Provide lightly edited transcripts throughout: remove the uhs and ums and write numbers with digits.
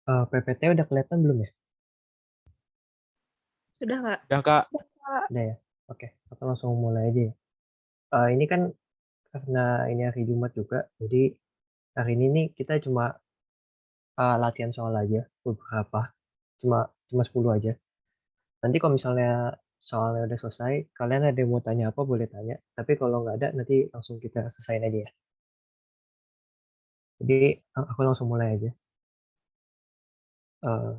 PPT udah kelihatan belum ya? Sudah, Kak? Udah, Kak. Udah ya? Oke, aku langsung mulai aja ya. Ini kan karena ini hari Jumat juga, jadi hari ini nih kita cuma latihan soal aja beberapa, cuma cuma 10 aja. Nanti kalau misalnya soalnya udah selesai, kalian ada yang mau tanya apa boleh tanya. Tapi kalau nggak ada, nanti langsung kita selesaiin aja ya. Jadi aku langsung mulai aja. Eh,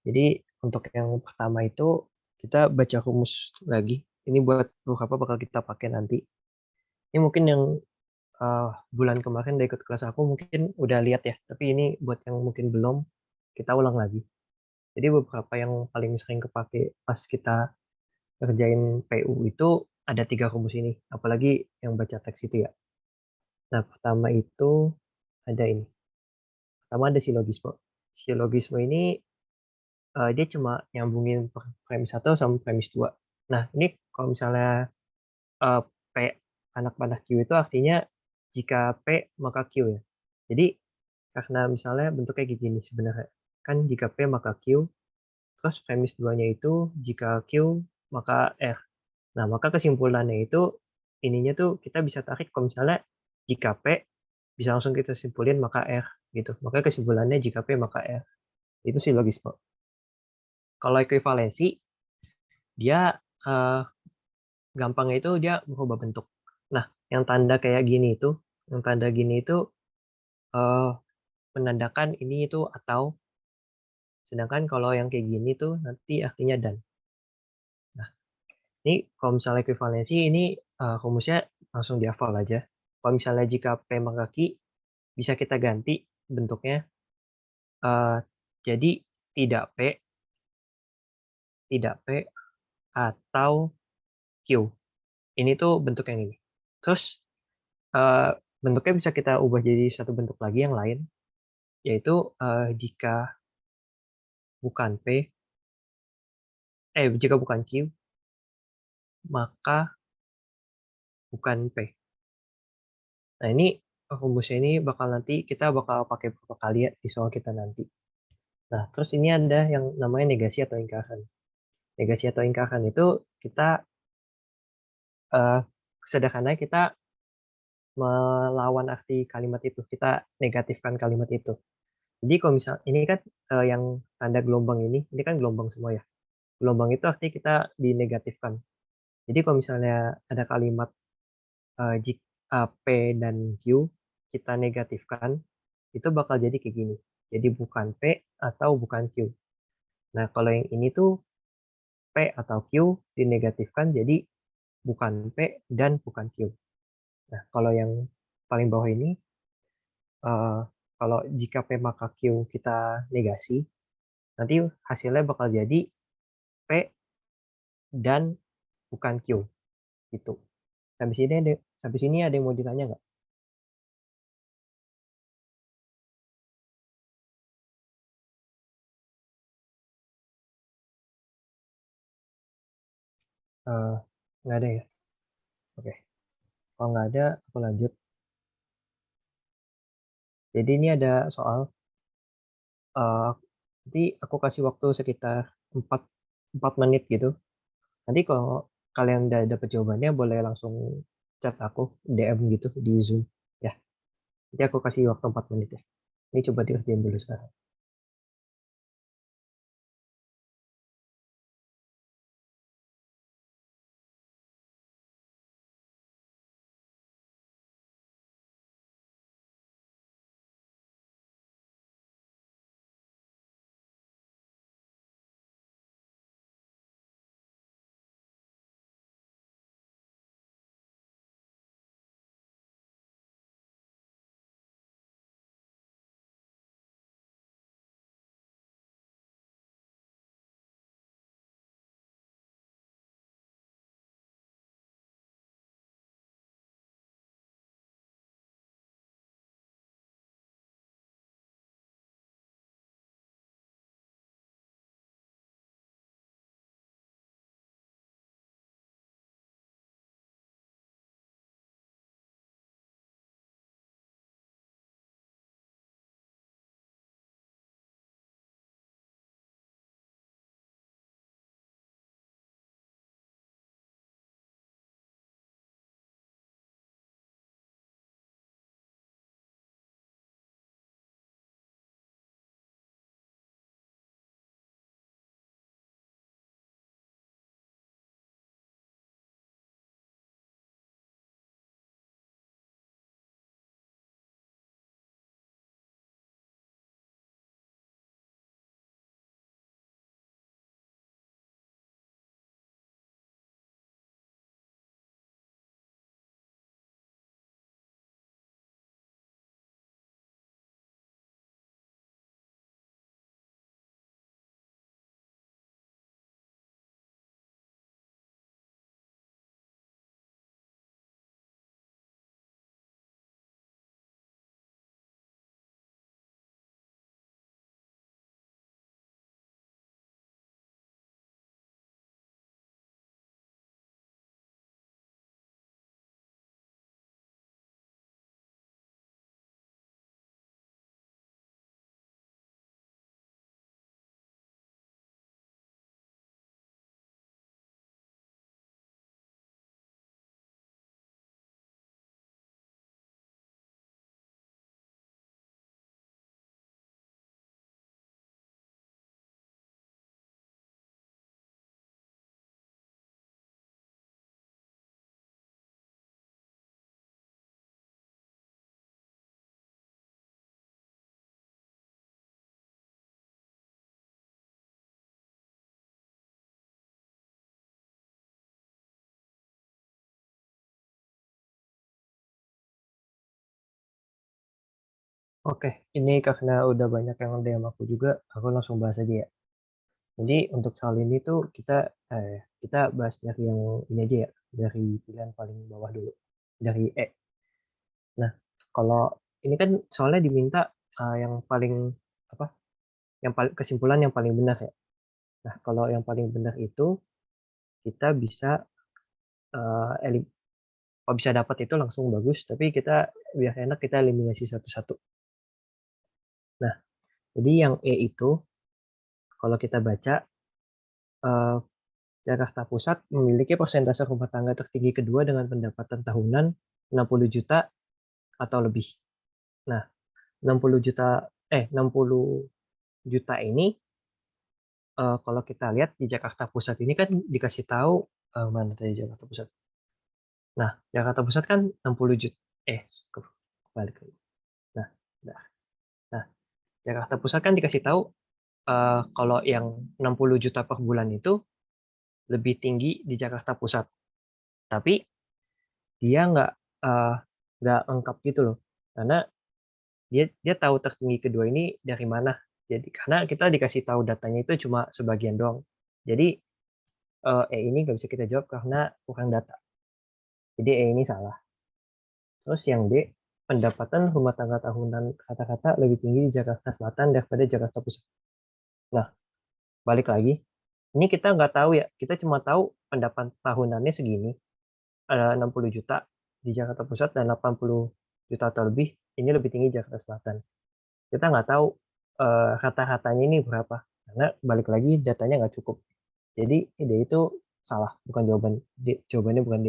jadi untuk yang pertama itu kita baca rumus lagi. Ini buat beberapa bakal kita pakai nanti. Ini mungkin yang bulan kemarin udah ikut kelas aku mungkin udah lihat ya, tapi ini buat yang mungkin belum, kita ulang lagi. Jadi beberapa yang paling sering kepake pas kita kerjain PU itu ada 3 rumus ini, apalagi yang baca teks itu ya. Nah, pertama itu ada ini. Pertama ada silogisme. Silogisme ini dia cuma nyambungin premis 1 sama premis 2. Nah, ini kalau misalnya eh, P anak panah Q itu artinya jika P maka Q ya. Jadi karena misalnya bentuknya kayak gini sebenarnya. Kan jika P maka Q, terus premis 2-nya itu jika Q maka R. Nah, maka kesimpulannya itu ininya tuh kita bisa tarik kalau misalnya jika P bisa langsung kita simpulin maka R gitu. Makanya kesimpulannya jika P maka R. Itu silogisme. Kalau ekuivalensi dia eh, gampangnya itu dia merubah bentuk. Nah, yang tanda kayak gini itu, yang tanda gini itu eh, menandakan ini itu atau, sedangkan kalau yang kayak gini tuh nanti artinya dan. Nah, ini kalau misalnya ekuivalensi ini rumusnya langsung dihafal aja. Kalau misalnya jika P maka Q, bisa kita ganti bentuknya eh, jadi tidak P, tidak P atau Q. Ini tuh bentuk yang ini. Terus eh, bentuknya bisa kita ubah jadi satu bentuk lagi yang lain, yaitu jika bukan P, jika bukan Q, maka bukan P. Nah, ini rumusnya ini bakal nanti kita bakal pakai beberapa kali ya di soal kita nanti. Nah, terus ini ada yang namanya negasi atau ingkaran. Negasi atau ingkaran itu kita eh sederhananya kita melawan arti kalimat itu, kita negatifkan kalimat itu. Jadi kalau misal ini kan yang tanda gelombang ini kan gelombang semua ya. Gelombang itu artinya kita dinegatifkan. Jadi kalau misalnya ada kalimat jika P dan Q kita negatifkan, itu bakal jadi kayak gini. Jadi bukan P atau bukan Q. Nah, kalau yang ini tuh P atau Q dinegatifkan jadi bukan P dan bukan Q. Nah, kalau yang paling bawah ini, eh, kalau jika P maka Q kita negasi, nanti hasilnya bakal jadi P dan bukan Q gitu. Sampai sini ada yang mau ditanya nggak? Eh, nggak ada ya? Oke. Kalau nggak ada, aku lanjut. Jadi ini ada soal. eh, Nanti aku kasih waktu sekitar 4 4 menit gitu. Nanti kalau kalian udah dapet jawabannya, boleh langsung chat aku, DM gitu di Zoom. Ya, nanti aku kasih waktu 4 menit ya. Ini coba dikerjain dulu sekarang. Oke, ini karena udah banyak yang DM aku juga, aku langsung bahas aja ya. Jadi untuk soal ini tuh kita bahas dari yang ini aja ya, dari pilihan paling bawah dulu, dari E. Nah, kalau ini kan soalnya diminta yang paling apa? Yang paling kesimpulan yang paling benar ya. Nah, kalau yang paling benar itu kita bisa eh, elim- kalau bisa dapat itu langsung bagus, tapi kita biar enak kita eliminasi satu-satu. Nah, jadi yang E itu kalau kita baca eh, Jakarta Pusat memiliki persentase rumah tangga tertinggi kedua dengan pendapatan tahunan 60 juta atau lebih. Nah, 60 juta 60 juta ini kalau kita lihat di Jakarta Pusat ini kan dikasih tahu mana tadi Jakarta Pusat. Nah, Jakarta Pusat kan 60 juta balik lagi. Nah, nah, nah, Jakarta Pusat kan dikasih tahu kalau yang 60 juta per bulan itu lebih tinggi di Jakarta Pusat. Tapi dia eh, nggak lengkap gitu loh. Karena dia dia tahu tertinggi kedua ini dari mana. Jadi karena kita dikasih tahu datanya itu cuma sebagian doang. Jadi ini nggak bisa kita jawab karena kurang data. Jadi ini salah. Terus yang D, pendapatan rumah tangga tahunan kata-kata lebih tinggi di Jakarta Selatan daripada Jakarta Pusat. Nah, balik lagi, ini kita nggak tahu ya, kita cuma tahu pendapatan tahunannya segini, ada 60 juta di Jakarta Pusat dan 80 juta atau lebih, ini lebih tinggi Jakarta Selatan. Kita nggak tahu rata-ratanya ini berapa, karena balik lagi datanya nggak cukup. Jadi ide itu salah, bukan jawaban D, jawabannya bukan D.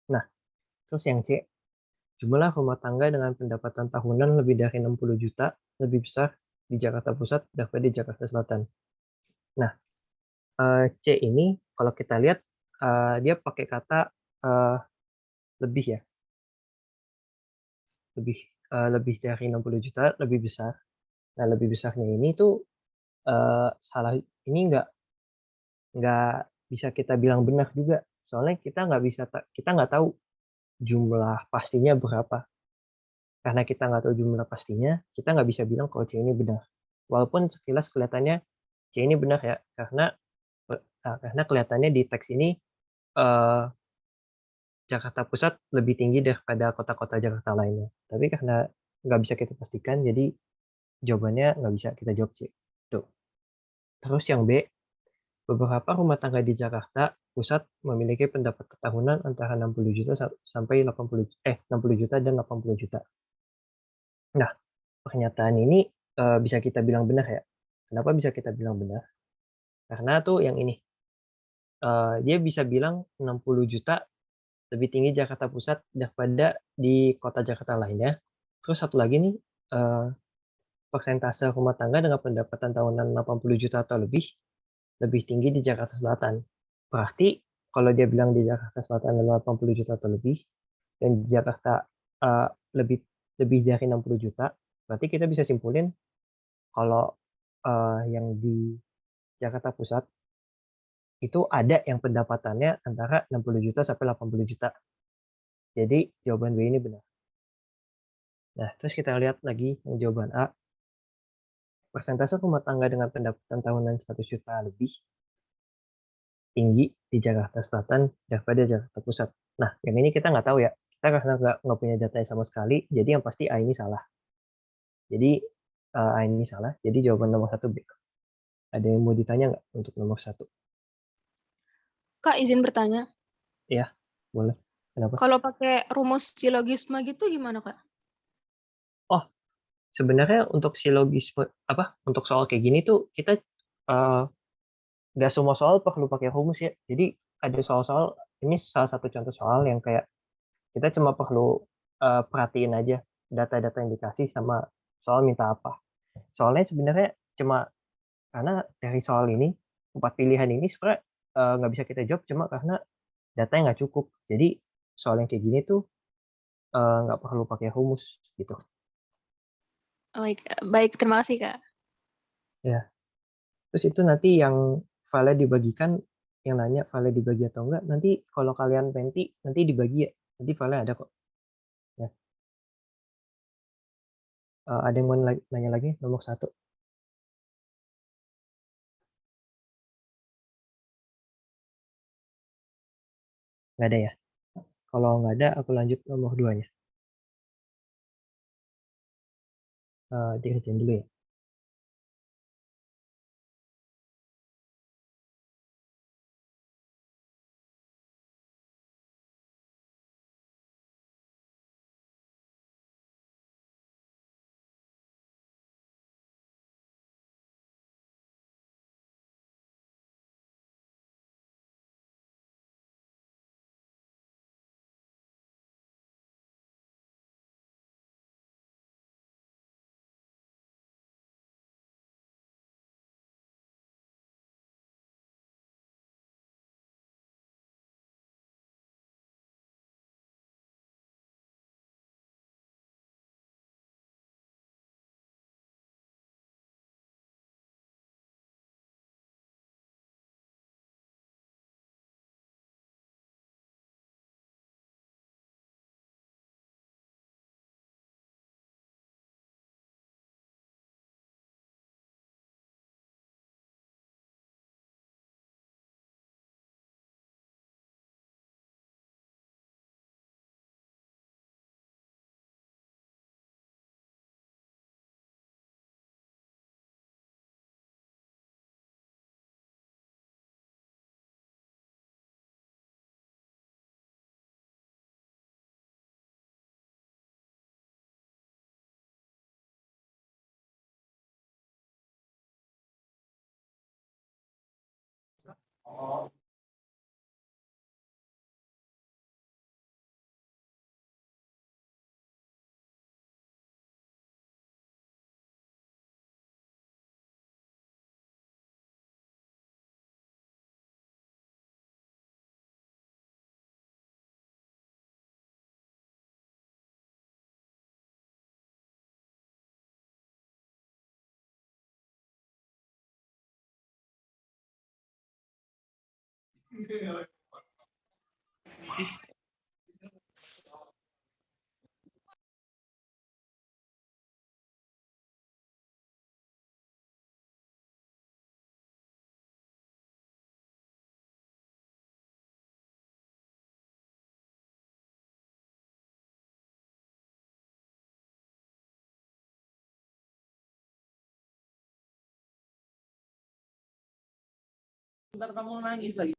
Nah, terus yang C, jumlah rumah tangga dengan pendapatan tahunan lebih dari 60 juta lebih besar di Jakarta Pusat daripada di Jakarta Selatan. Nah, C ini kalau kita lihat dia pakai kata eh, lebih ya, lebih lebih dari 60 juta lebih besar. Nah, lebih besarnya ini tuh salah ini nggak bisa kita bilang benar juga. Soalnya kita nggak tahu jumlah pastinya berapa. Karena kita nggak tahu jumlah pastinya, kita nggak bisa bilang kalau C ini benar. Walaupun sekilas kelihatannya C ini benar ya, karena kelihatannya di teks ini eh, Jakarta Pusat lebih tinggi daripada kota-kota Jakarta lainnya. Tapi karena nggak bisa kita pastikan, jadi jawabannya nggak bisa kita jawab C. Tuh. Terus yang B, beberapa rumah tangga di Jakarta Pusat memiliki pendapatan tahunan antara 60 juta sampai 60 juta dan 80 juta. Nah, pernyataan ini bisa kita bilang benar ya. Kenapa bisa kita bilang benar? Karena tuh yang ini, dia bisa bilang 60 juta lebih tinggi Jakarta Pusat daripada di kota Jakarta lainnya. Terus satu lagi nih, eh, persentase rumah tangga dengan pendapatan tahunan 80 juta atau lebih tinggi di Jakarta Selatan. Berarti kalau dia bilang di Jakarta Selatan ada 80 juta atau lebih, dan di Jakarta eh, lebih lebih dari 60 juta, berarti kita bisa simpulin kalau yang di Jakarta Pusat itu ada yang pendapatannya antara 60 juta sampai 80 juta. Jadi jawaban B ini benar. Nah, terus kita lihat lagi yang jawaban A. Persentase rumah tangga dengan pendapatan tahunan 100 juta lebih tinggi di Jakarta Selatan daripada Jakarta Pusat. Nah, yang ini kita nggak tahu ya. Kita karena nggak punya data sama sekali, jadi yang pasti A ini salah. Jadi A ini salah, jadi jawaban nomor satu B. Ada yang mau ditanya nggak untuk nomor satu? Kak, izin bertanya. Ya, boleh. Kenapa? Kalau pakai rumus silogisme gitu gimana, Kak? Oh, sebenarnya untuk silogisme untuk soal kayak gini tuh kita eh, nggak semua soal perlu pakai rumus ya. Jadi ada soal-soal ini salah satu contoh soal yang kayak kita cuma perlu perhatiin aja data-data yang dikasih sama soal minta apa. Soalnya sebenarnya cuma karena dari soal ini empat pilihan ini sebenarnya nggak bisa kita jawab cuma karena datanya nggak cukup. Jadi soal yang kayak gini tuh nggak perlu pakai rumus gitu. Oh, baik, baik, terima kasih, Kak. Ya, terus itu nanti yang file dibagikan, yang nanya file dibagi atau enggak, nanti kalau kalian nanti dibagi ya, nanti file ada kok. Ya. Ada yang mau nanya lagi nomor 1? Nggak ada ya? Kalau nggak ada, aku lanjut nomor 2-nya. Dikerjain dulu ya. Ntar kamu nangis lagi.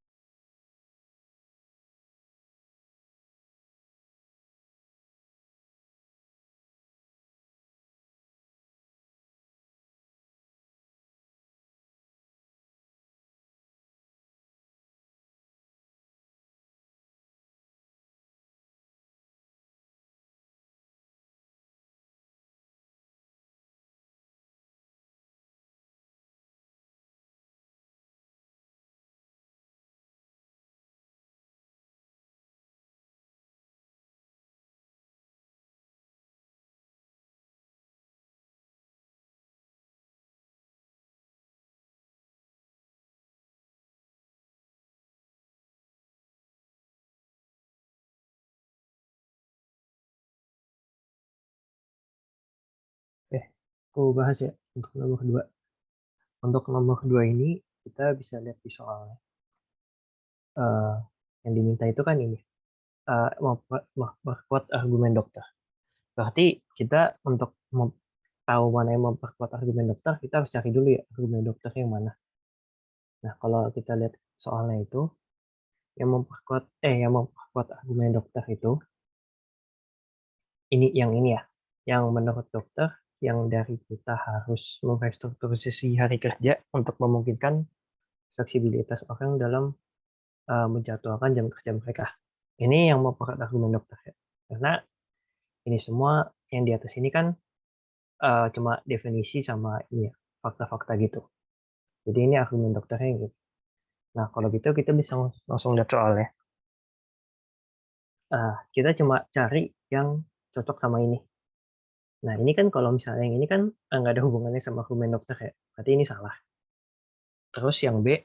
Oke, aku bahas ya untuk nomor 2. Untuk nomor 2 ini, kita bisa lihat di soalnya. Yang diminta itu kan ini, memperkuat argumen dokter. Berarti kita untuk tahu mana yang memperkuat argumen dokter, kita harus cari dulu ya argumen dokter yang mana. Nah, kalau kita lihat soalnya itu, yang memperkuat argumen dokter itu, ini ya, yang menurut dokter, yang dari kita harus memrestrukturisasi hari kerja untuk memungkinkan fleksibilitas orang dalam menjadwalkan jam kerja mereka. Ini yang memperkuat argumen dokter ya. Karena ini semua yang di atas ini kan cuma definisi sama ini ya, fakta-fakta gitu. Jadi ini argumen dokternya gitu. Nah, kalau gitu kita bisa langsung lihat soalnya. Kita cuma cari yang cocok sama ini. Nah, ini kan kalau misalnya yang ini kan nggak ada hubungannya sama argumen dokter ya. Berarti ini salah. Terus yang B,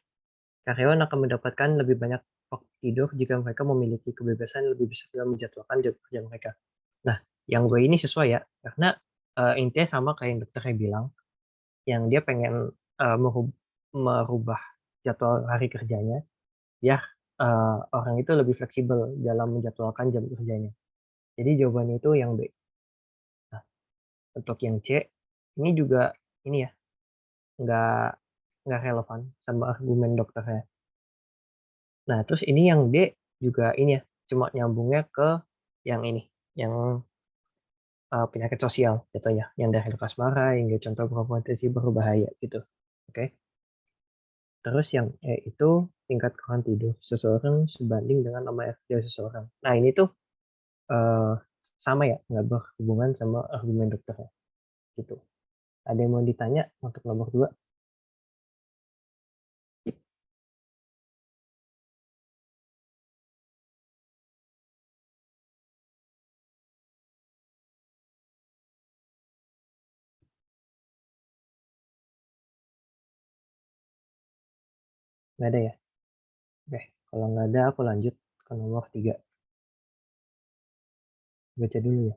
karyawan akan mendapatkan lebih banyak waktu tidur jika mereka memiliki kebebasan lebih besar dalam menjadwalkan jam kerja mereka. Nah, yang gue ini sesuai ya, karena intinya sama kayak yang dokternya bilang, yang dia pengen, merubah jadwal hari kerjanya, biar, orang itu lebih fleksibel dalam menjadwalkan jam kerjanya. Jadi jawabannya itu yang B. Nah, untuk yang C, ini juga ini ya, nggak nggak relevan sama argumen dokternya. Nah, terus ini yang D juga ini ya, cuma nyambungnya ke yang ini, yang, penyakit sosial jatuhnya, yang dari lukas marah hingga contoh berpotensi berbahaya gitu, oke. Terus yang E itu tingkat kurang tidur seseorang sebanding dengan nama FJ seseorang. Nah, ini tuh, eee, sama ya, nggak berhubungan sama argumen dokternya, gitu. Ada yang mau ditanya untuk nomor 2? Nggak ada ya? Oke, kalau nggak ada aku lanjut ke nomor 3. Baca dulu ya.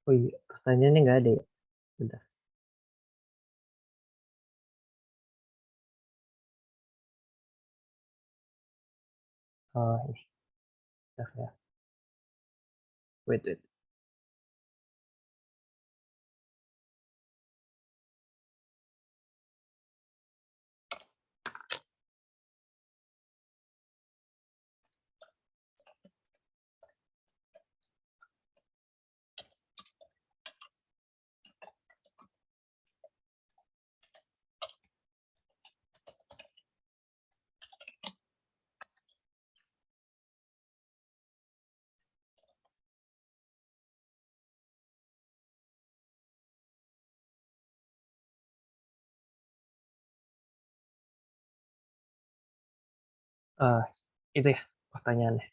Oh iya, pertanyaannya nggak ada ya? Bentar, ini, bentar ya, wait. Eee, itu ya pertanyaannya?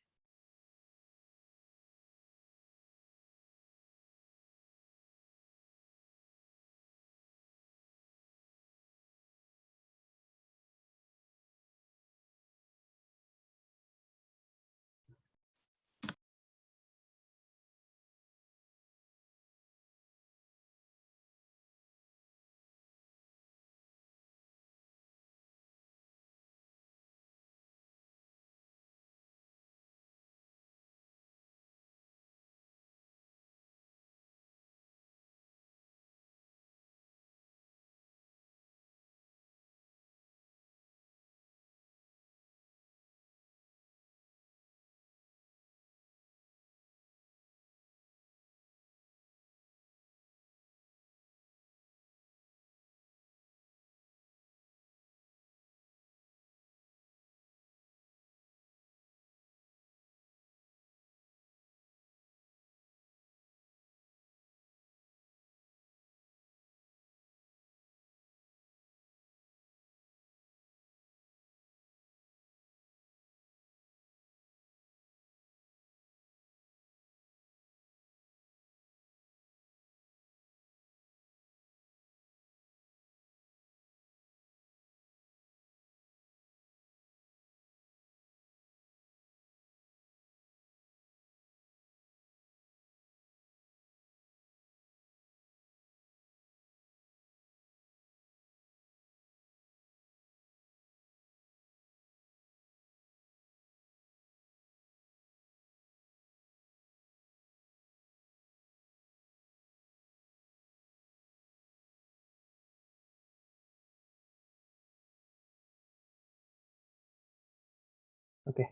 Oke,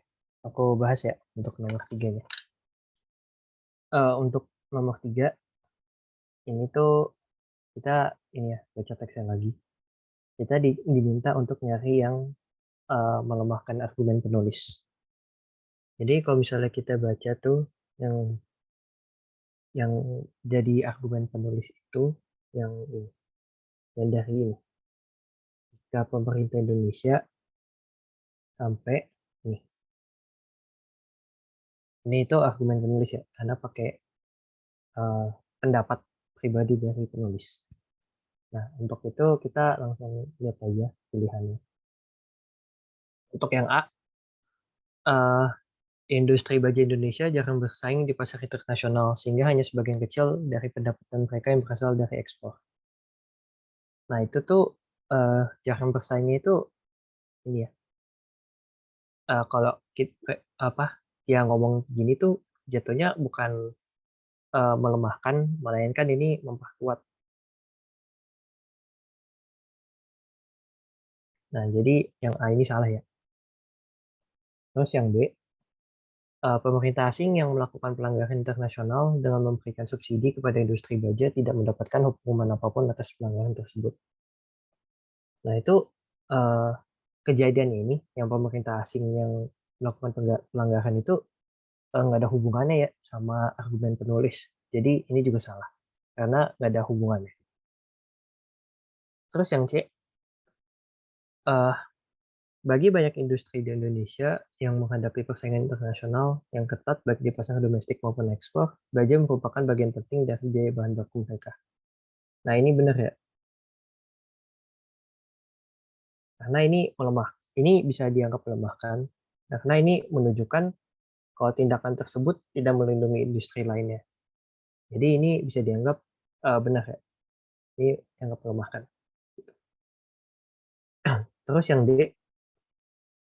aku bahas ya untuk nomor 3-nya. Untuk nomor 3 ini tuh kita ini ya, baca teksnya lagi. Kita diminta untuk nyari yang, melemahkan argumen penulis. Jadi kalau misalnya kita baca tuh yang yang jadi argumen penulis itu yang ini, yang dari ini, jika pemerintah Indonesia sampai nih, ini itu argumen penulis ya, karena pakai, eee, pendapat pribadi dari penulis. Nah, untuk itu kita langsung lihat aja pilihannya. Untuk yang A, eee, industri baja Indonesia jarang bersaing di pasar internasional, sehingga hanya sebagian kecil dari pendapatan mereka yang berasal dari ekspor. Nah, itu tuh, jarang bersaingnya itu ini ya, kalau apa, ya ngomong gini tuh jatuhnya bukan, melemahkan, melainkan ini memperkuat. Nah, jadi yang A ini salah ya. Terus yang B, pemerintah asing yang melakukan pelanggaran internasional dengan memberikan subsidi kepada industri baja tidak mendapatkan hukuman apapun atas pelanggaran tersebut. Nah itu, eee, kejadian ini yang pemerintah asing yang melakukan pelanggaran itu, nggak ada hubungannya ya sama argumen penulis. Jadi ini juga salah, karena nggak ada hubungannya. Terus yang C, eee, bagi banyak industri di Indonesia yang menghadapi persaingan internasional yang ketat baik di pasar domestik maupun ekspor, baja merupakan bagian penting dari biaya bahan baku mereka. Nah ini benar ya, karena ini bisa dianggap melemahkan, karena ini menunjukkan kalau tindakan tersebut tidak melindungi industri lainnya. Jadi ini bisa dianggap, benar ya, ini dianggap melemahkan. Terus yang D,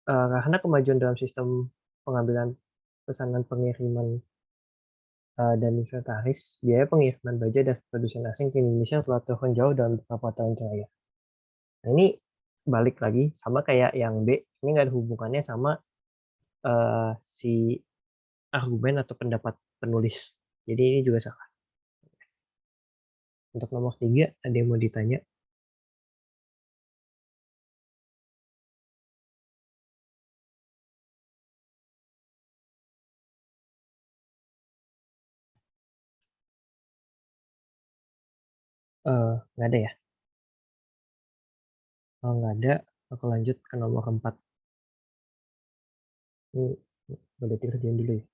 karena kemajuan dalam sistem pengambilan pesanan pengiriman, dan inventaris, biaya pengiriman baja dari produsen asing ke Indonesia telah turun jauh dalam beberapa tahun terakhir. Nah ini balik lagi sama kayak yang B, ini nggak ada hubungannya sama, si argumen atau pendapat penulis. Jadi ini juga salah. Untuk nomor 3 ada yang mau ditanya? Nggak ada ya? Kalau nggak ada, aku lanjut ke nomor 4. Ini boleh dikerjain dulu ya.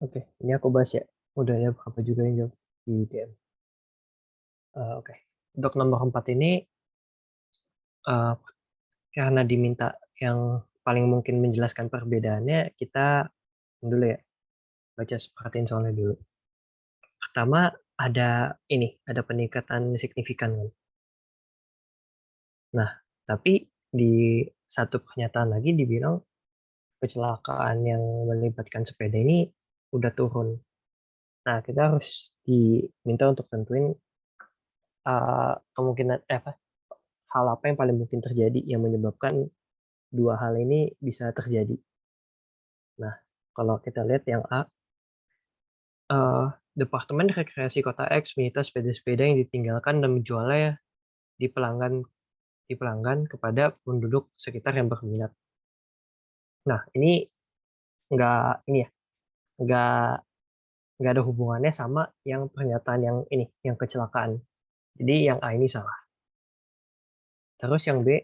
Oke, ini aku bahas ya. Udah ada beberapa juga yang jawab di DM. Oke. Untuk nomor 4 ini, eh, karena diminta yang paling mungkin menjelaskan perbedaannya, kita dulu ya, baca perhatiin soalnya dulu. Pertama, ada peningkatan signifikan kan. Nah, tapi di satu pernyataan lagi dibilang kecelakaan yang melibatkan sepeda ini udah turun. Nah, kita harus diminta untuk tentuin kemungkinan apa hal apa yang paling mungkin terjadi yang menyebabkan dua hal ini bisa terjadi. Nah, kalau kita lihat yang A, eh, Departemen Rekreasi Kota X menyita sepeda-sepeda yang ditinggalkan dan menjualnya di pelanggan di pelanggan kepada penduduk sekitar yang berminat. Nah, ini nggak ya, nggak nggak ada hubungannya sama yang pernyataan yang kecelakaan. Jadi yang A ini salah. Terus yang B,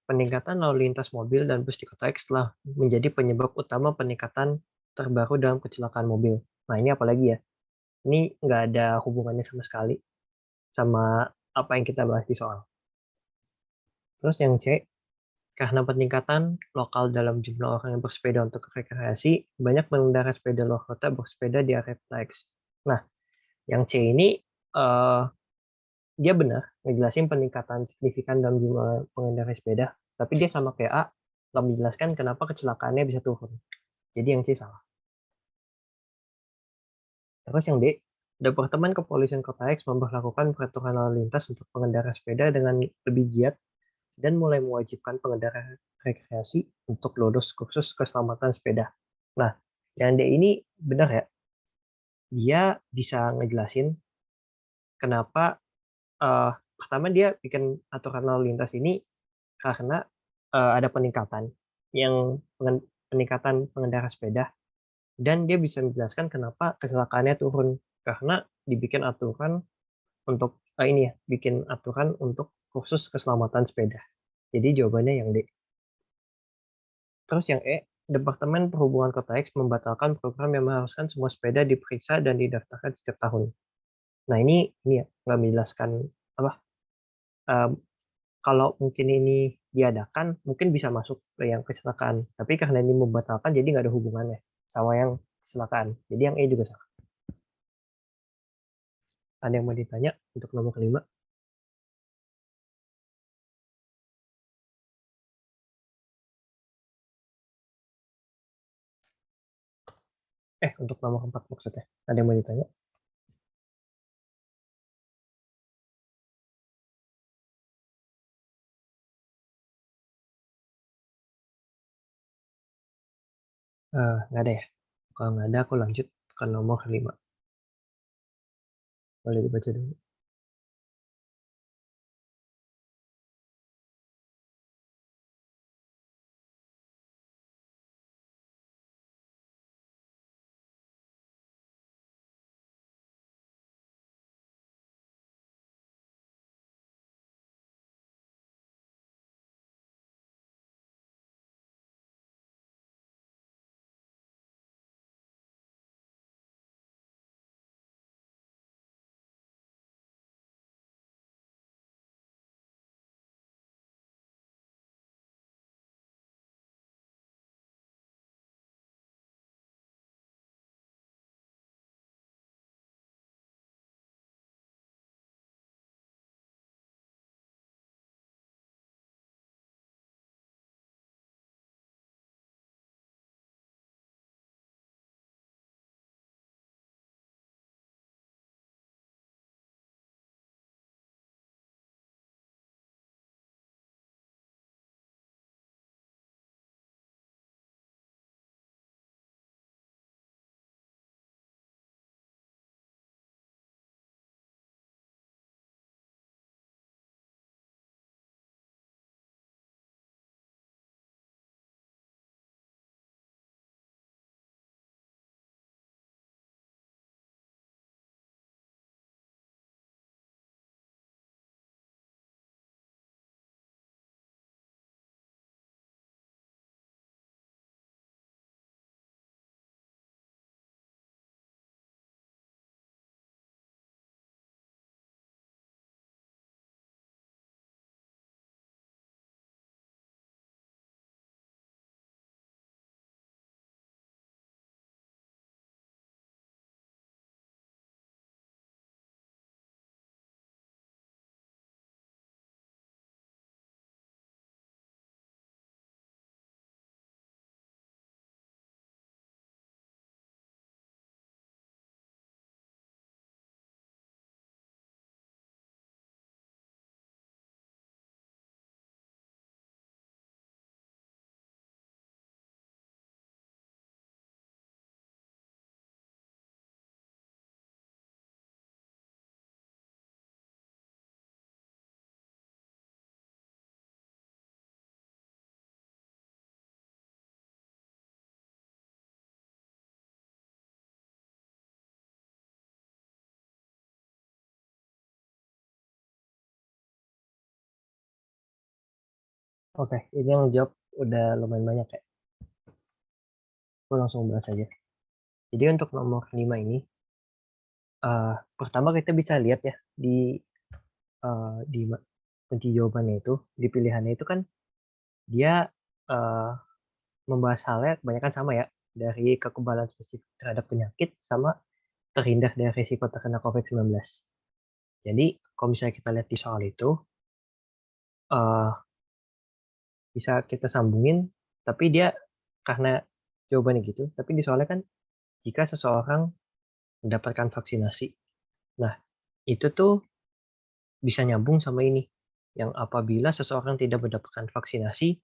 peningkatan lalu lintas mobil dan bus di kota X telah menjadi penyebab utama peningkatan terbaru dalam kecelakaan mobil. Nah, ini apalagi ya? Ini nggak ada hubungannya sama sekali sama apa yang kita bahas di soal. Terus yang C, karena peningkatan lokal dalam jumlah orang yang bersepeda untuk rekreasi, banyak pengendara sepeda luar kota bersepeda di area kota X. Nah, yang C ini eh, dia benar ngejelasin peningkatan signifikan dalam jumlah pengendara sepeda, tapi dia sama kayak A, nggak menjelaskan kenapa kecelakaannya bisa turun. Jadi yang C salah. Terus yang D, Departemen Kepolisian Kota X memperlakukan peraturan lalu lintas untuk pengendara sepeda dengan lebih giat dan mulai mewajibkan pengendara rekreasi untuk lulus kursus keselamatan sepeda. Nah, yang D ini benar ya, dia bisa ngejelasin kenapa pertama dia bikin aturan lalu lintas ini karena ada peningkatan pengendara sepeda dan dia bisa menjelaskan kenapa kecelakaannya turun karena dibikin aturan untuk bikin aturan untuk khusus keselamatan sepeda. Jadi jawabannya yang D. Terus yang E, Departemen Perhubungan Kota X membatalkan program yang mengharuskan semua sepeda diperiksa dan didaftarkan setiap tahun. Nah, ini ya nggak menjelaskan apa eh, kalau mungkin ini diadakan mungkin bisa masuk ke yang kecelakaan. Tapi karena ini membatalkan jadi nggak ada hubungannya sama yang kecelakaan. Jadi yang E juga salah. Ada yang mau ditanya untuk nomor kelima? Untuk nomor keempat maksudnya. Ada yang mau ditanya? Nggak ada ya? Kalau nggak ada, aku lanjut ke nomor 5. Boleh dibaca dulu. Oke, ini yang jawab udah lumayan banyak ya. Aku langsung bahas aja. Jadi untuk nomor 5 ini, pertama kita bisa lihat ya di kunci jawabannya itu, di pilihannya itu kan dia eh, membahas halnya kebanyakan sama ya, dari kekebalan spesifik terhadap penyakit sama terhindar dari risiko terkena COVID-19. Jadi kalau misalnya kita lihat di soal itu, eh, bisa kita sambungin, tapi dia karena jawabannya gitu, tapi di soalnya kan jika seseorang mendapatkan vaksinasi. Nah, itu tuh bisa nyambung sama ini, yang apabila seseorang tidak mendapatkan vaksinasi,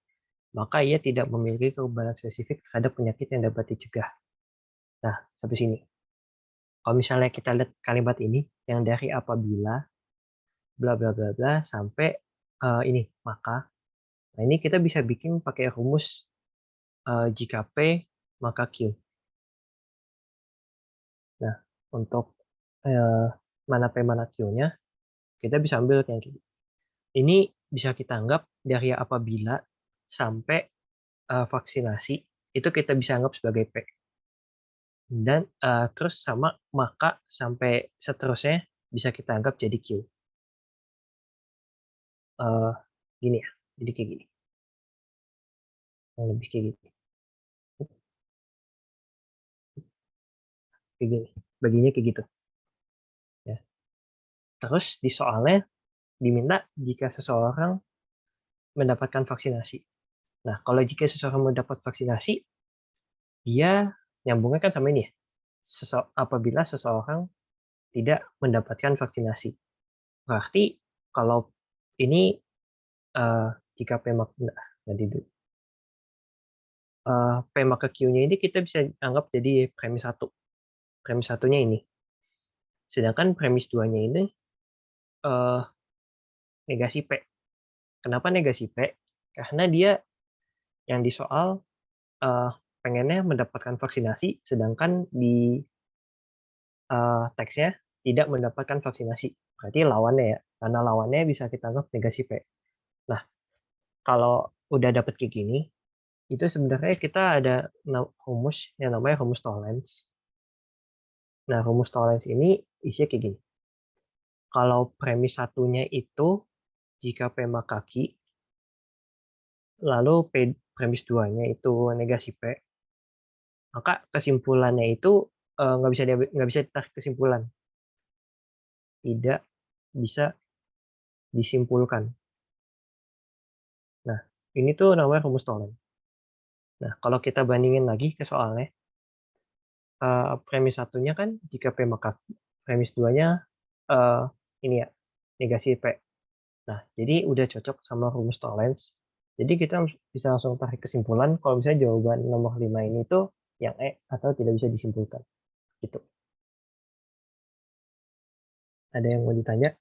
maka ia tidak memiliki kekebalan spesifik terhadap penyakit yang dapat dicegah. Nah, sampai sini. Kalau misalnya kita lihat kalimat ini, yang dari apabila, bla bla bla bla, sampai ini, maka. Nah, ini kita bisa bikin pakai rumus jika P, maka Q. Nah, untuk mana P, mana Q-nya, kita bisa ambil yang gini. Ini bisa kita anggap dari apabila sampai vaksinasi, itu kita bisa anggap sebagai P. Dan terus sama maka sampai seterusnya bisa kita anggap jadi Q. Eh, Gini ya, jadi kayak gini. Yang lebih kayak gini. Kayak gini. Baginya kayak gitu. Ya. Terus di soalnya diminta jika seseorang mendapatkan vaksinasi. Nah, kalau jika seseorang mendapat vaksinasi, dia nyambungnya kan sama ini ya. Apabila seseorang tidak mendapatkan vaksinasi. Berarti kalau ini eh, jika P maka nanti dulu. P maka Q-nya ini kita bisa anggap jadi premis 1. Premis satunya ini. Sedangkan premis 2-nya ini eh, negasi P. Kenapa negasi P? Karena dia yang di soal eh, pengennya mendapatkan vaksinasi, sedangkan di teksnya tidak mendapatkan vaksinasi. Berarti lawannya ya, karena lawannya bisa kita anggap negasi P. Nah, kalau udah dapet kayak gini, itu sebenarnya kita ada rumus yang namanya rumus Tollens. Nah, rumus Tollens ini isinya kayak gini. Kalau premis satunya itu jika P maka Q, lalu premis 2-nya itu negasi P, maka kesimpulannya itu nggak bisa ditarik kesimpulan, tidak bisa disimpulkan. Nah, ini tuh namanya rumus Tollens. Nah, kalau kita bandingin lagi ke soalnya, premis satunya kan jika P maka Q, premis 2-nya ini ya, negasi P. Nah, jadi udah cocok sama rumus Tollens. Jadi kita bisa langsung tarik kesimpulan kalau misalnya jawaban nomor 5 ini tuh yang E atau tidak bisa disimpulkan. Gitu. Ada yang mau ditanya?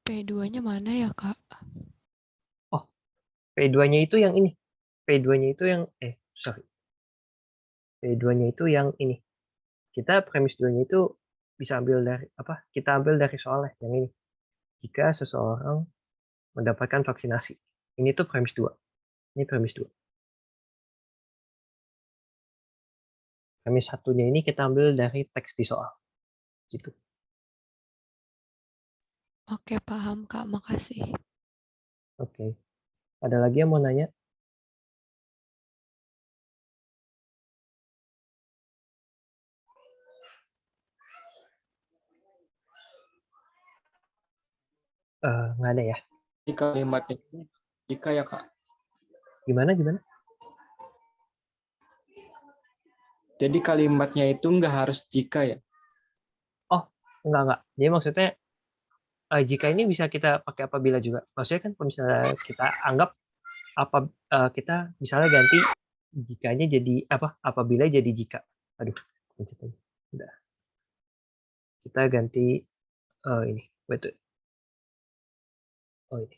P2-nya mana ya, Kak? Oh, P2-nya itu yang ini. P2-nya itu yang sorry. P2-nya itu yang ini. Kita premis 2-nya itu bisa ambil dari apa? Kita ambil dari soalnya yang ini. Jika seseorang mendapatkan vaksinasi. Ini tuh premis 2. Ini premis 2. Premis satunya ini kita ambil dari teks di soal. Gitu. Oke, paham, Kak. Makasih. Oke. Ada lagi yang mau nanya? Nggak ada ya? Di kalimatnya jika ya Kak. Gimana? Jadi kalimatnya itu nggak harus jika ya? Oh, enggak. Jadi maksudnya jika ini bisa kita pakai apabila juga. Maksudnya kan kalau misalnya kita anggap apa kita misalnya ganti jikanya jadi apa? Apabila jadi jika. Aduh, pencet aja. Udah. Kita ganti ini. Betul. Oh ini.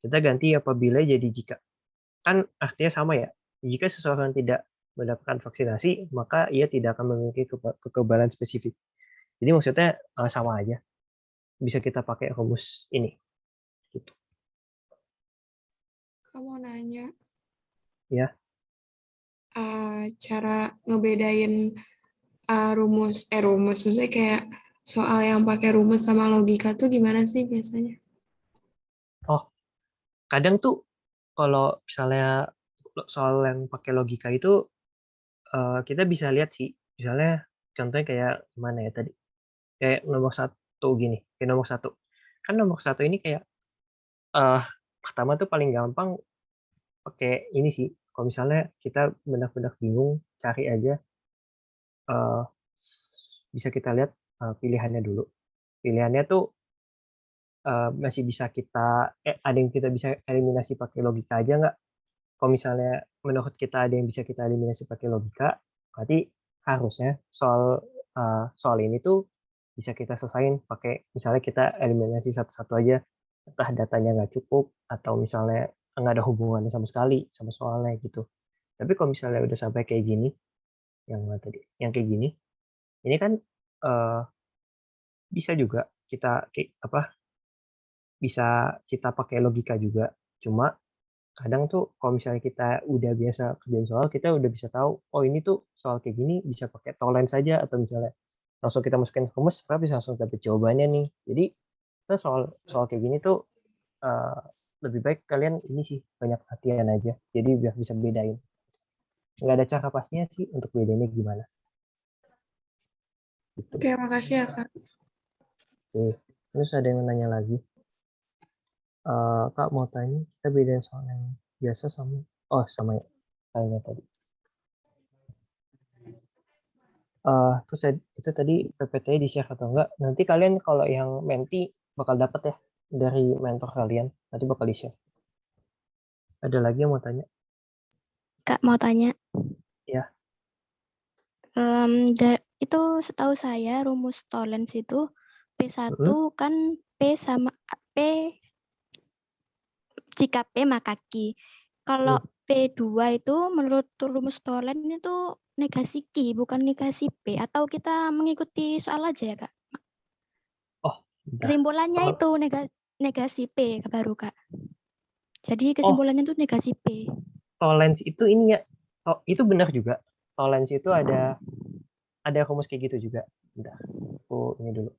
Kita ganti apabila jadi jika. Kan artinya sama ya. Jika seseorang tidak mendapatkan vaksinasi, maka ia tidak akan memiliki kekebalan spesifik. Jadi maksudnya sama aja. Bisa kita pakai rumus ini. Gitu. Kamu nanya Ya. Cara ngebedain rumus, maksudnya kayak soal yang pakai rumus sama logika tuh gimana sih biasanya? Oh, kadang tuh kalau misalnya soal yang pakai logika itu kita bisa lihat sih, misalnya contohnya kayak mana ya tadi, kayak nomor satu gini, kayak nomor satu. Kan nomor satu ini kayak pertama tuh paling gampang pakai ini sih. Kalau misalnya kita benar-benar bingung, cari aja bisa kita lihat pilihannya dulu. Pilihannya tuh masih bisa kita ada yang kita bisa eliminasi pakai logika aja nggak? Kalau misalnya menurut kita ada yang bisa kita eliminasi pakai logika, berarti harusnya soal ini tuh bisa kita selesain pakai misalnya kita eliminasi satu-satu aja, entah datanya nggak cukup atau misalnya nggak ada hubungannya sama sekali sama soalnya gitu. Tapi kalau misalnya udah sampai kayak gini, yang tadi, yang kayak gini, ini kan bisa juga kita bisa kita pakai logika juga. Cuma kadang tuh kalau misalnya kita udah biasa kerjain soal, kita udah bisa tahu, oh ini tuh soal kayak gini bisa pakai tolen saja atau misalnya langsung kita masukin rumus, kita bisa langsung dapet jawabannya nih. Jadi kita soal soal kayak gini tuh lebih baik kalian ini sih banyak latihan aja. Jadi biar bisa bedain. Nggak ada cara pastinya sih untuk bedanya gimana. Gitu. Oke, makasih ya Kak. Oke. Terus ada yang nanya lagi. Kak mau tanya, kita bedain soal yang biasa sama sama ya kayaknya tadi. Terus itu tadi PPT di-share atau enggak? Nanti kalian kalau yang menti bakal dapat ya dari mentor kalian. Nanti bakal di-share. Ada lagi yang mau tanya? Kak mau tanya. Ya. Itu setahu saya rumus Tollens itu P1 kan P sama P jika P maka Q. Kalau P2 itu menurut rumus Tollens itu negasi Q bukan negasi P, atau kita mengikuti soal aja ya Kak? Oh, kesimpulannya itu negasi P baru Kak. Jadi kesimpulannya itu negasi P. Tollens itu ini ya. Itu benar juga. Tollens itu ada rumus kayak gitu juga. Bentar. Ini dulu.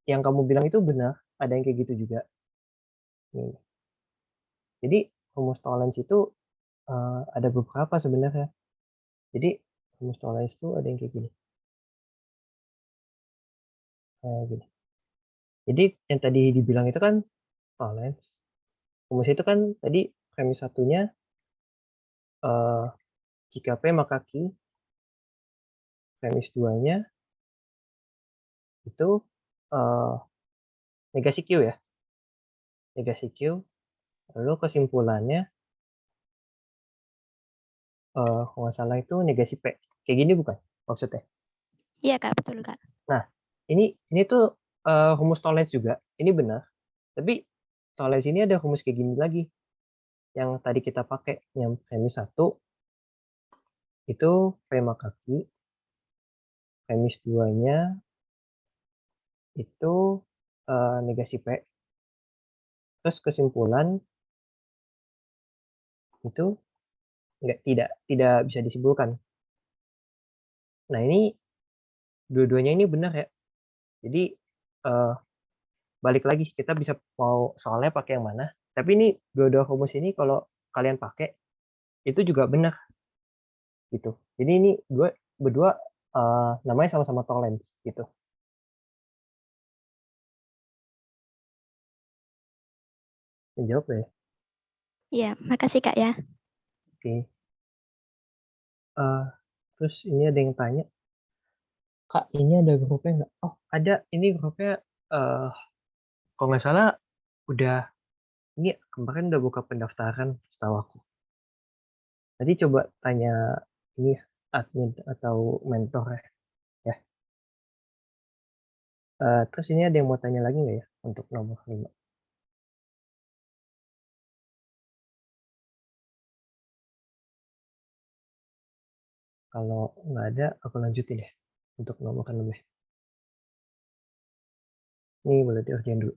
Yang kamu bilang itu benar, ada yang kayak gitu juga. Nih. Jadi rumus Tollens itu ada beberapa sebenarnya. Jadi rumus Tollens itu ada yang kayak gini. Gini. Jadi yang tadi dibilang itu kan Tollens. Rumus itu kan tadi premis satunya jika P maka Q. Premis 2-nya itu negasi Q ya. Negasi Q. Lalu kesimpulannya kalau nggak salah itu negasi P. Kayak gini bukan maksudnya? Iya Kak, betul Kak. Nah, ini tuh rumus Tollens juga. Ini benar. Tapi Tollens ini ada rumus kayak gini lagi. Yang tadi kita pakai, yang premis 1 itu P maka Q. Premis 2-nya itu negasi P. Terus kesimpulan itu tidak bisa disimpulkan. Nah, ini dua-duanya ini benar ya. Jadi balik lagi kita bisa mau soalnya pakai yang mana. Tapi ini dua-dua rumus ini kalau kalian pakai itu juga benar gitu. Jadi ini berdua namanya sama-sama Tollens gitu. Menjawab ya? Iya, makasih Kak ya. Oke. Terus ini ada yang tanya, Kak ini ada grupnya nggak? Oh ada, ini grupnya kalau nggak salah udah ini kemarin udah buka pendaftaran setahu aku. Tadi coba tanya ini admin atau mentor ya. Terus ini ada yang mau tanya lagi nggak ya untuk nomor 5? Kalau nggak ada, aku lanjutin deh untuk nggak makan lebih. Ini boleh dikerjain dulu.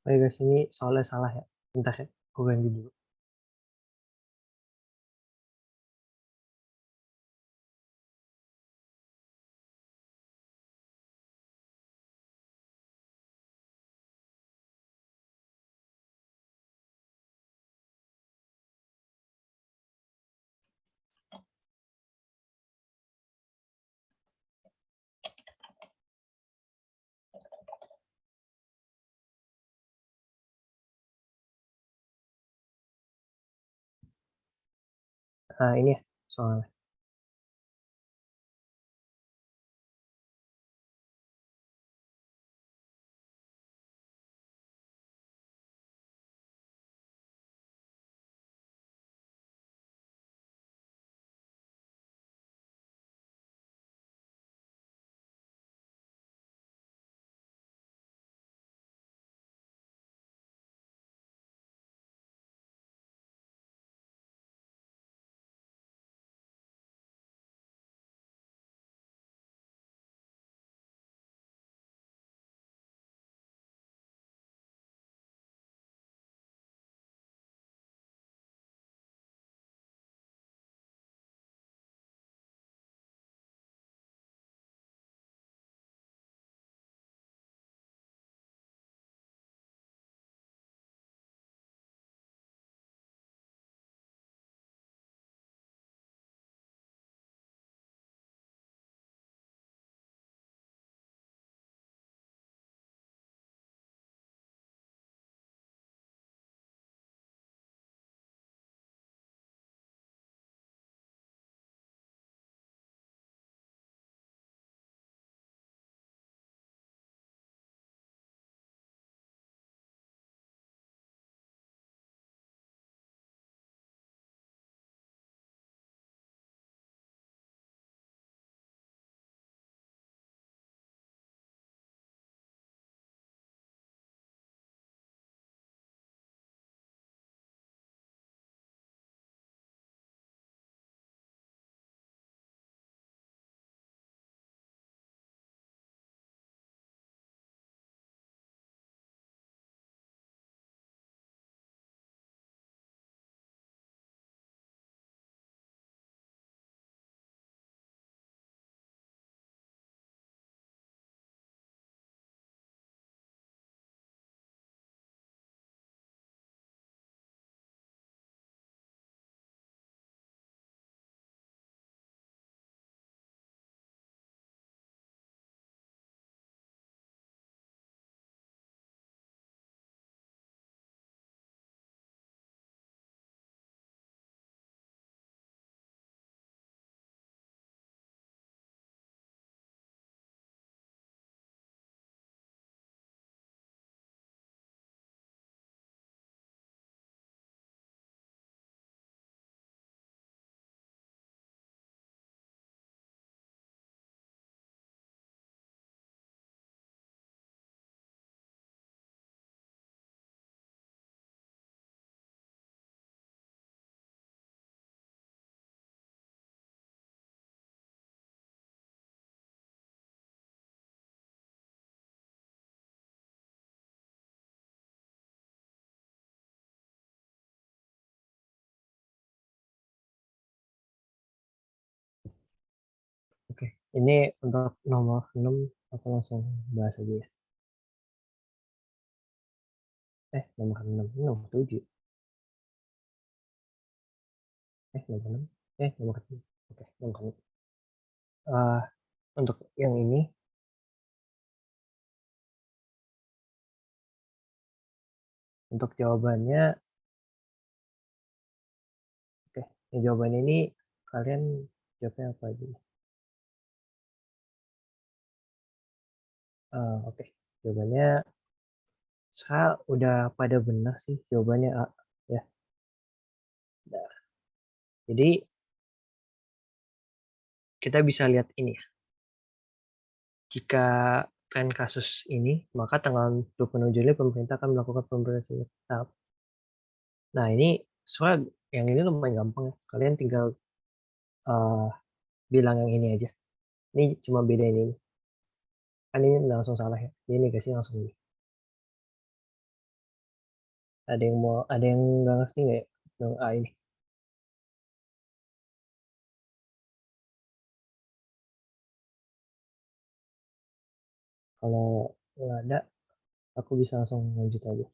Oke guys, ini soalnya salah ya. Bentar ya, aku ganti dulu. Nah, ini ya soalnya. Ini untuk nomor 6 aku langsung bahas aja ya. Nomor 6, ini nomor 7. Nomor 6. Nomor 7. Oke, nomor 6. Untuk yang ini, untuk jawabannya, jawabannya ini kalian jawabnya apa aja? Oke, jawabannya saya udah pada benar sih jawabannya A ya. Nah, jadi kita bisa lihat ini ya. Jika tren kasus ini, maka tanggal 26 Juli pemerintah akan melakukan pemberlakuan tahap. Nah, ini soal yang ini lumayan gampang ya. Kalian tinggal bilang yang ini aja. Ini cuma beda ini. Kan ini langsung salah ya. Ini negasi langsung ini. Ada yang nggak ngerti nggak ya? Yang A ini. Kalau nggak ada, aku bisa langsung lanjut aja.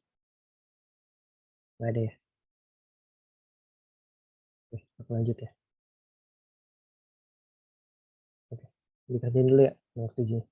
Nggak ada ya? Oke, aku lanjut ya. Oke, dikerjain dulu ya nomor 7.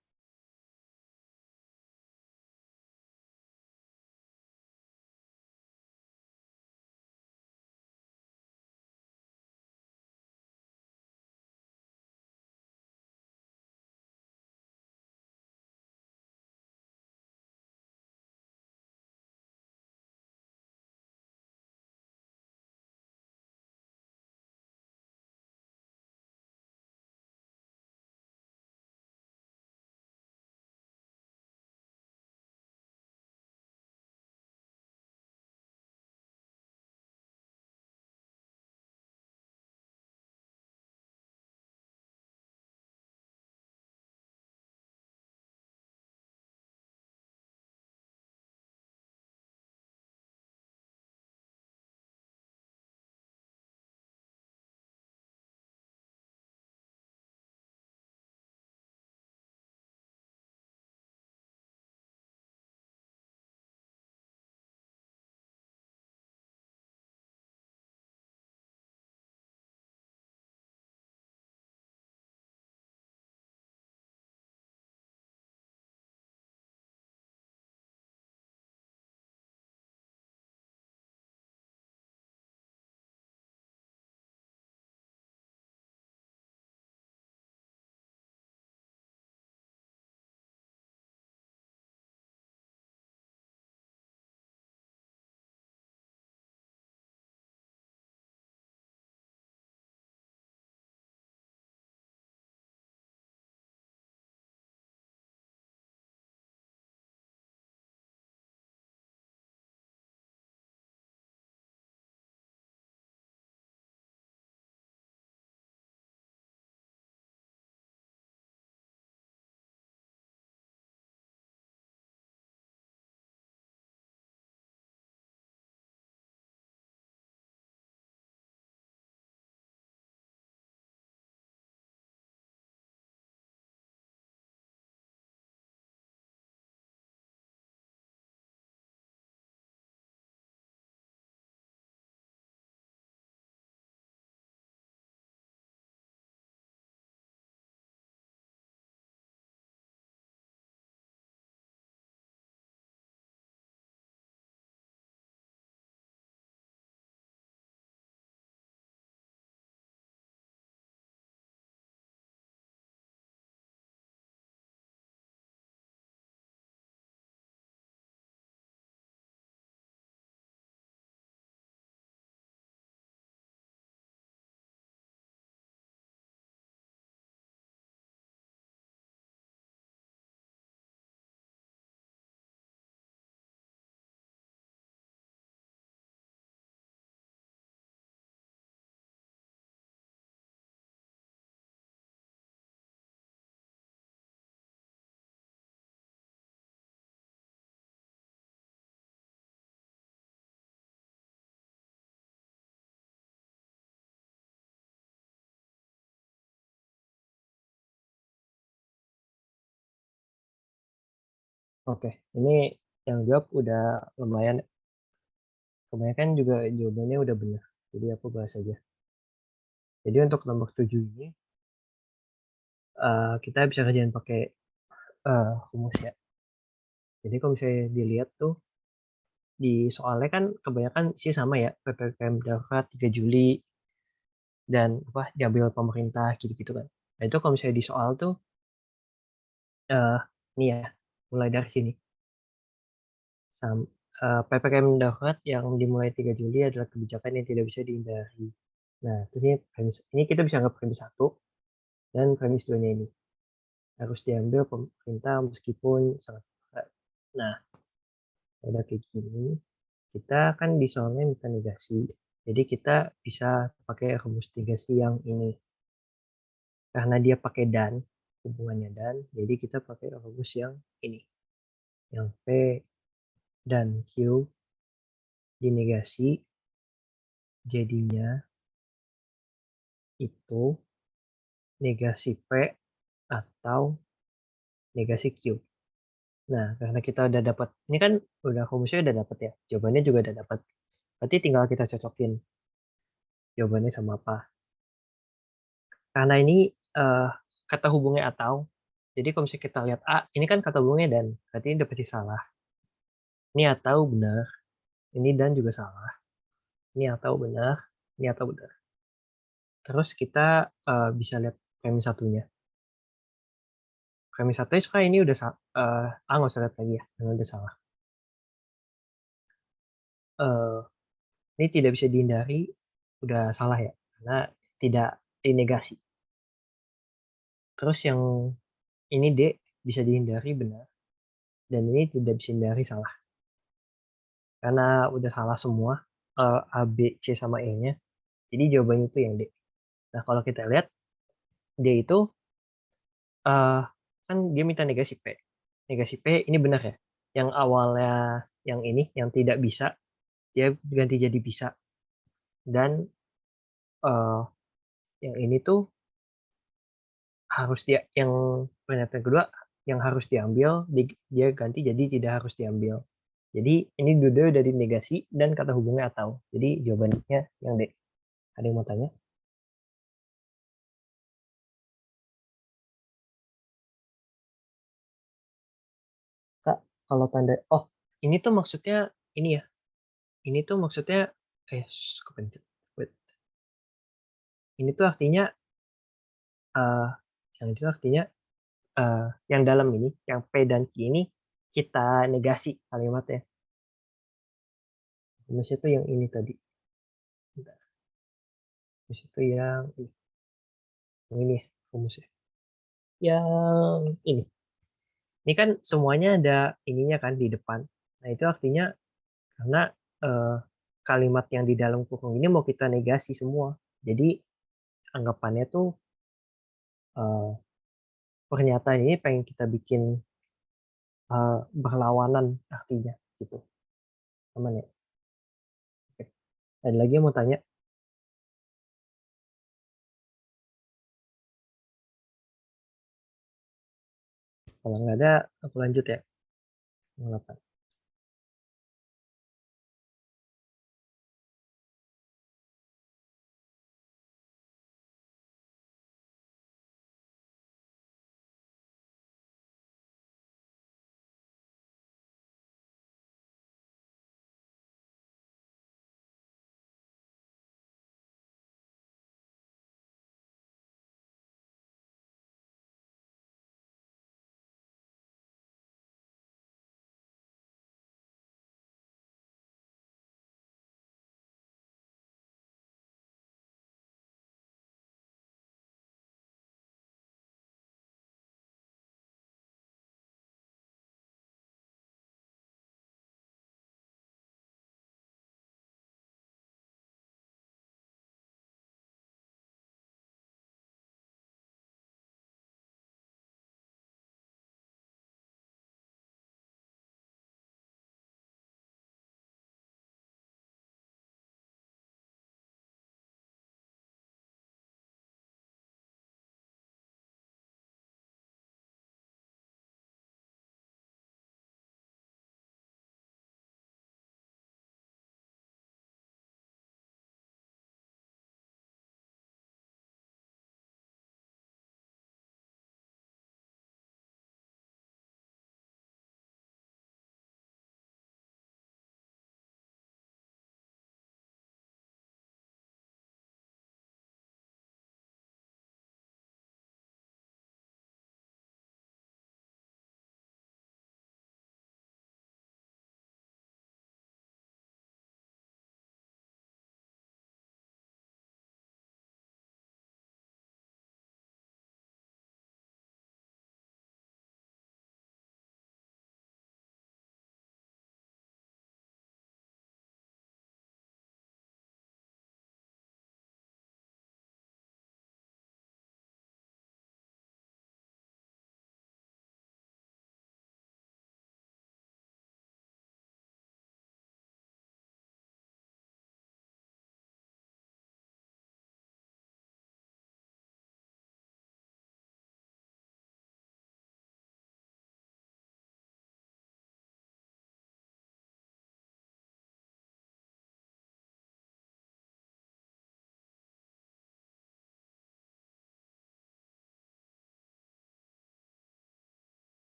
Oke, ini yang jawab udah lumayan. Kebanyakan juga jawabannya udah benar. Jadi aku bahas aja. Jadi untuk nomor 7 ini kita bisa kerjain pakai rumus ya. Jadi kalau misalnya dilihat tuh di soalnya kan kebanyakan sih sama ya, PPKM darurat 3 Juli dan apa diambil pemerintah gitu-gitu kan. Nah itu kalau misalnya di soal tuh nih ya, mulai dari sini. PPKM darurat yang dimulai 3 Juli adalah kebijakan yang tidak bisa dihindari. Nah, terus ini kita bisa anggap premis 1 dan premis 2-nya ini. Harus diambil pemerintah meskipun sangat berat. Nah, udah kayak gini, kita kan di soalnya minta negasi. Jadi kita bisa pakai rumus negasi yang ini. Karena dia pakai dan, hubungannya dan, jadi kita pakai rumus yang ini. Yang P dan Q dinegasi, jadinya itu negasi P atau negasi Q. Nah, karena kita udah dapat, ini kan udah rumusnya udah dapat ya, jawabannya juga udah dapat. Berarti tinggal kita cocokin jawabannya sama apa. Karena ini kata hubungnya atau, jadi kalau misalnya kita lihat A, ini kan kata hubungnya dan, berarti ini udah pasti salah. Ini atau benar, ini dan juga salah. Ini atau benar, ini atau benar. Terus kita bisa lihat premis satunya. Premis satunya sekarang ini udah nggak usah lihat lagi ya, karena udah salah. Ini tidak bisa dihindari, udah salah ya, karena tidak dinegasi. Terus yang ini D bisa dihindari benar, dan ini tidak bisa dihindari salah. Karena udah salah semua, A, B, C, sama E-nya, jadi jawabannya itu yang D. Nah kalau kita lihat, D itu kan dia minta negasi P. Negasi P ini benar ya, yang awalnya yang ini, yang tidak bisa, dia ganti jadi bisa. Dan yang ini tuh harus yang pernyataan kedua yang harus diambil dia ganti jadi tidak harus diambil. Jadi ini dua dari negasi dan kata hubungnya atau. Jadi jawabannya yang D. Ada yang mau tanya? Kak, kalau tanda ini tuh maksudnya ini ya. Ini tuh maksudnya kepencet. Wait. Ini tuh artinya yang itu artinya yang dalam ini, yang P dan Q ini kita negasi kalimatnya. Maksudnya tuh yang ini tadi. Bentar. Maksudnya tuh yang ini ya, rumusnya. Yang ini. Ini kan semuanya ada ininya kan di depan. Nah, itu artinya karena kalimat yang di dalam kurung ini mau kita negasi semua. Jadi anggapannya tuh pernyataan ini pengen kita bikin berlawanan artinya gitu. Aman ya? Oke. Ada lagi yang mau tanya? Kalau nggak ada, aku lanjut ya. 8.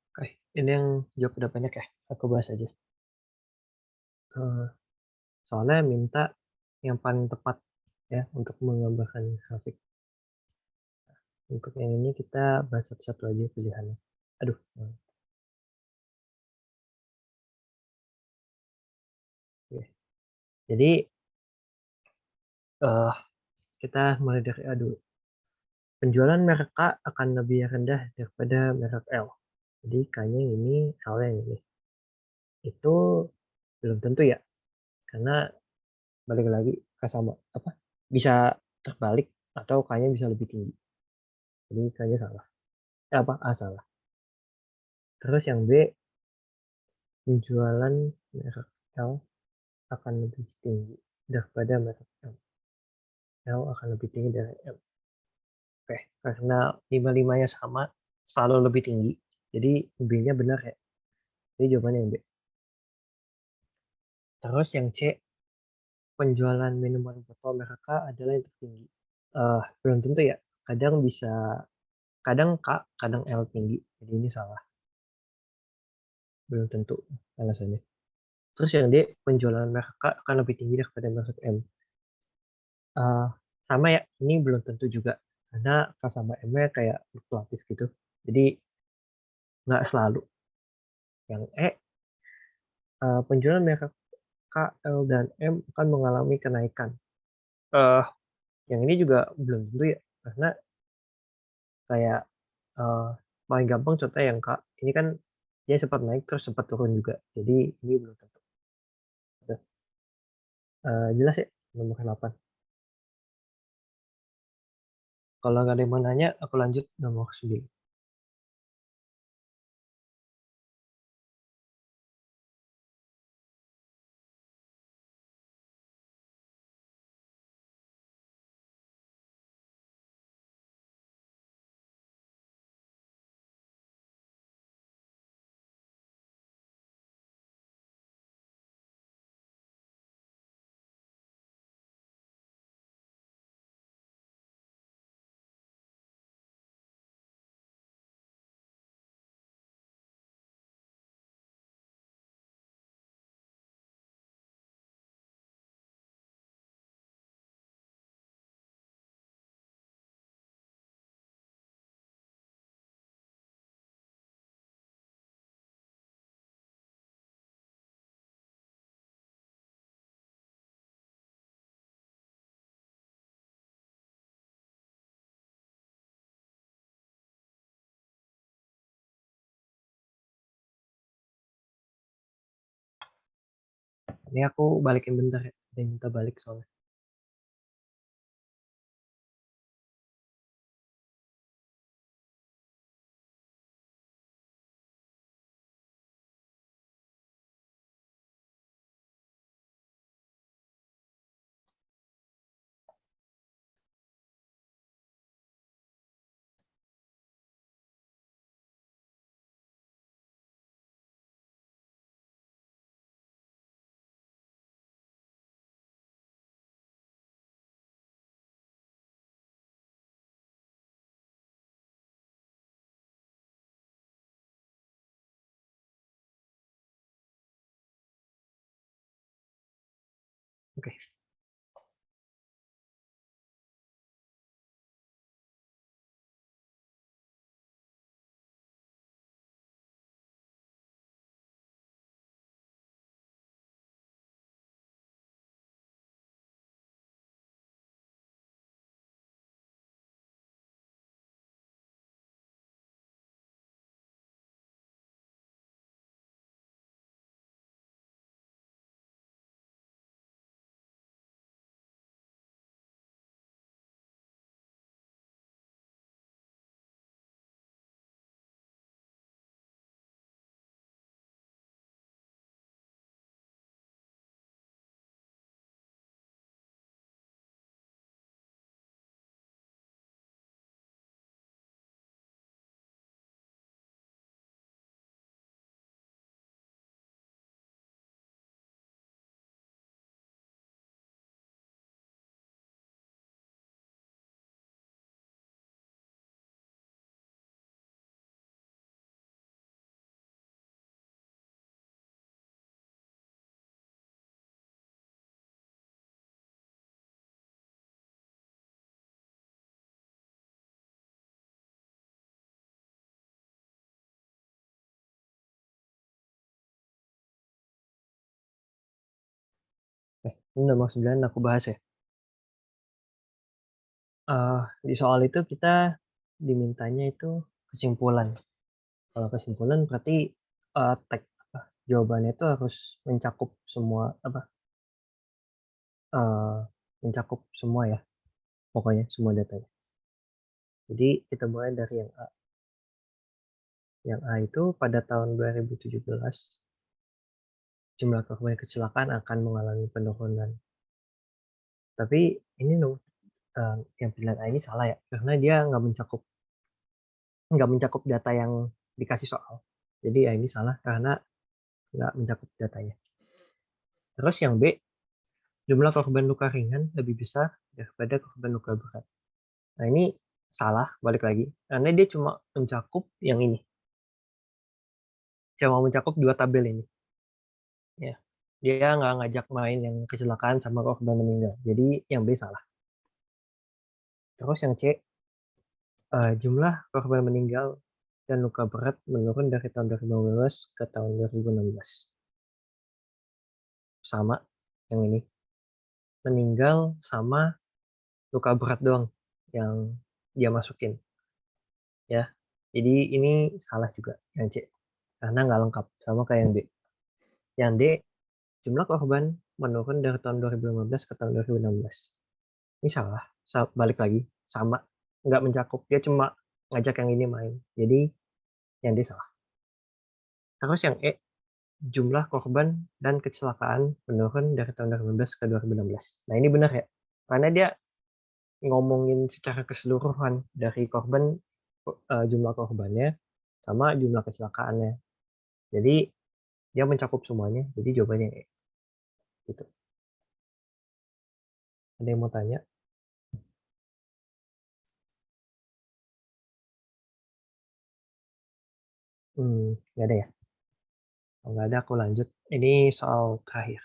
Oke, ini yang jawab udah banyak ya, aku bahas aja. Soalnya minta yang paling tepat ya untuk menggambarkan grafik. Untuk yang ini kita bahas satu-satu aja pilihannya. Aduh. Oke. Jadi kita mulai dari A dulu. Penjualan merek K akan lebih rendah daripada merek L. Jadi K-nya ini, L-nya ini. Itu belum tentu ya, karena balik lagi K sama apa? Bisa terbalik atau K-nya bisa lebih tinggi. Jadi K-nya salah. A salah. Terus yang B, penjualan merek L akan lebih tinggi daripada merek M. L akan lebih tinggi dari M. Oke, karena lima-limanya sama, selalu lebih tinggi. Jadi B-nya benar ya. Jadi jawabannya yang B. Terus yang C, penjualan minuman botol merek K adalah yang tertinggi. Belum tentu ya. Kadang K, kadang L tinggi. Jadi ini salah. Belum tentu alasannya. Terus yang D, penjualan merek K akan lebih tinggi daripada merek M. Sama ya, ini belum tentu juga. Karena K sama M-nya kayak fluktuatif gitu. Jadi nggak selalu. Yang E, penjualan merek K, L, dan M akan mengalami kenaikan. Yang ini juga belum tentu ya. Karena kayak paling gampang contohnya yang K, ini kan dia sempat naik terus sempat turun juga. Jadi ini belum tentu. Jelas ya nomor 8. Kalau nggak ada yang mau nanya, aku lanjut nomor 9. Ini aku balikin bentar ya. Ada yang minta balik soalnya. Oke. Ini nomor 9 aku bahas ya. Di soal itu kita dimintanya itu kesimpulan. Kalau kesimpulan berarti jawabannya itu harus mencakup semua mencakup semua ya, pokoknya semua datanya. Jadi kita mulai dari yang A. Yang A itu pada tahun 2017 jumlah korban kecelakaan akan mengalami penurunan. Tapi ini yang pilihan A ini salah ya, karena dia nggak mencakup data yang dikasih soal. Jadi ya ini salah karena nggak mencakup datanya. Terus yang B, jumlah korban luka ringan lebih besar daripada korban luka berat. Nah ini salah, balik lagi, karena dia cuma mencakup yang ini. Cuma mencakup 2 tabel ini. Ya. Dia nggak ngajak main yang kecelakaan sama korban meninggal. Jadi yang B salah. Terus yang C, jumlah korban meninggal dan luka berat menurun dari tahun 2015 ke tahun 2016. Sama yang ini. Meninggal sama luka berat doang yang dia masukin. Ya. Jadi ini salah juga yang C. Karena nggak lengkap sama kayak yang B. Yang D, jumlah korban menurun dari tahun 2015 ke tahun 2016. Ini salah. Balik lagi sama, nggak mencakup. Dia cuma ngajak yang ini main. Jadi yang D salah. Terus yang E, jumlah korban dan kecelakaan menurun dari tahun 2015 ke 2016. Nah ini benar ya, karena dia ngomongin secara keseluruhan dari korban, jumlah korbannya sama jumlah kecelakaannya. Jadi dia mencakup semuanya. Jadi jawabannya E. Gitu. Ada yang mau tanya? Nggak ada ya? Kalau nggak ada aku lanjut. Ini soal terakhir.